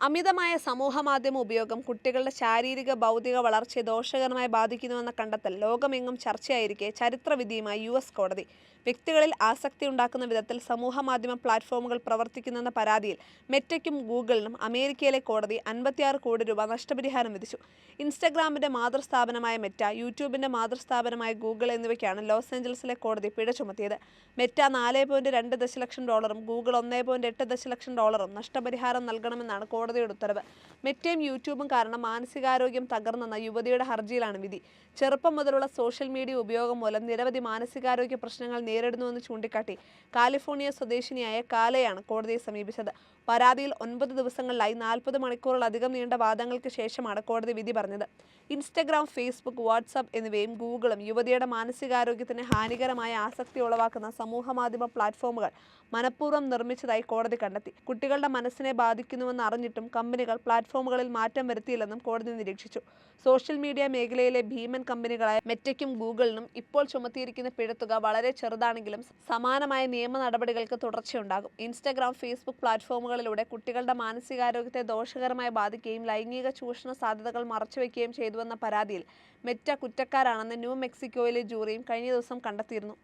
അമിതമായ സമൂഹമാധ്യമ ഉപയോഗം കുട്ടികളുടെ ശാരീരിക ബൗദ്ധിക വളർച്ചയെ ദോഷകരമായി ബാധിക്കുന്നുവെന്ന കണ്ടെത്തൽ ലോകമെങ്ങും ചർച്ചയായിരിക്കെ ചരിത്രവിധിയുമായി US കോടതി. വ്യക്തികളിൽ ആസക്തി ഉണ്ടാക്കുന്ന വിധത്തിൽ സമൂഹമാധ്യമ പ്ലാറ്റ്ഫോമുകൾ പ്രവർത്തിക്കുന്നെന്ന പരാതിയിൽ മെറ്റയ്ക്കും ഗൂഗിളിനും അമേരിക്കയിലെ കോടതി 56 കോടി രൂപ നഷ്ടപരിഹാരം വിധിച്ചു. ഇൻസ്റ്റഗ്രാമിന്റെ മാതൃസ്ഥാപനമായ മെറ്റ, യൂട്യൂബിന്റെ മാതൃസ്ഥാപനമായ ഗൂഗിൾ എന്നിവയ്ക്കാണ് ലോസ് ഏഞ്ചൽസിലെ കോടതി പിഴ ചുമത്തിയത്. മെറ്റ $4.2 ദശലക്ഷം, ഗൂഗിൾ $1.8 ദശലക്ഷം നഷ്ടപരിഹാരം നൽകണമെന്നാണ് കോടതിയുടെ ഉത്തരവ്. മെറ്റയും യൂട്യൂബും കാരണം മാനസികാരോഗ്യം തകർന്നെന്ന യുവതിയുടെ ഹർജിയിലാണ് വിധി. ചെറുപ്പം മുതലുള്ള സോഷ്യൽ മീഡിയ ഉപയോഗം മൂലം നിരവധി മാനസികാരോഗ്യ പ്രശ്നങ്ങൾ നേരിടുന്നുവെന്ന് ചൂണ്ടിക്കാട്ടി കാലിഫോർണിയ സ്വദേശിനിയായ കാലയാണ് കോടതിയെ സമീപിച്ചത്. പരാതിയിൽ 9 ദിവസങ്ങളിലായി 40 മണിക്കൂറിലധികം നീണ്ട വാദങ്ങൾക്ക് ശേഷമാണ് കോടതി വിധി പറഞ്ഞത്. ഇൻസ്റ്റഗ്രാം, ഫേസ്ബുക്ക്, വാട്സാപ്പ് എന്നിവയും ഗൂഗിളും യുവതിയുടെ മാനസികാരോഗ്യത്തിന് ഹാനികരമായ ആസക്തി ഉളവാക്കുന്ന സമൂഹമാധ്യമ പ്ലാറ്റ്ഫോമുകൾ മനഃപൂർവ്വം നിർമ്മിച്ചതായി കോടതി കണ്ടെത്തി. കുട്ടികളുടെ മനസ്സിനെ ബാധിക്കുന്നുവെന്ന് അറിഞ്ഞിട്ടും കമ്പനികൾ പ്ലാറ്റ്ഫോമുകളിൽ മാറ്റം വരുത്തിയില്ലെന്നും കോടതി നിരീക്ഷിച്ചു. സോഷ്യൽ മീഡിയ മേഖലയിലെ ഭീമൻ കമ്പനികളായ മെറ്റയ്ക്കും ഗൂഗിളിനും ഇപ്പോൾ ചുമത്തിയിരിക്കുന്ന പിഴത്തുക വളരെ ചെറുതാണെങ്കിലും സമാനമായ നിയമ നടപടികൾക്ക് തുടർച്ചയുണ്ടാകും. ഇൻസ്റ്റഗ്രാം, ഫേസ്ബുക്ക് പ്ലാറ്റ്ഫോമുകളിലൂടെ കുട്ടികളുടെ മാനസികാരോഗ്യത്തെ ദോഷകരമായി ബാധിക്കുകയും ലൈംഗിക ചൂഷണ സാധ്യതകൾ മറച്ചുവെക്കുകയും ചെയ്തുവെന്ന പരാതിയിൽ മെറ്റ കുറ്റക്കാരാണെന്ന് ന്യൂ മെക്സിക്കോയിലെ ജൂറിയും കഴിഞ്ഞ ദിവസം കണ്ടെത്തിയിരുന്നു.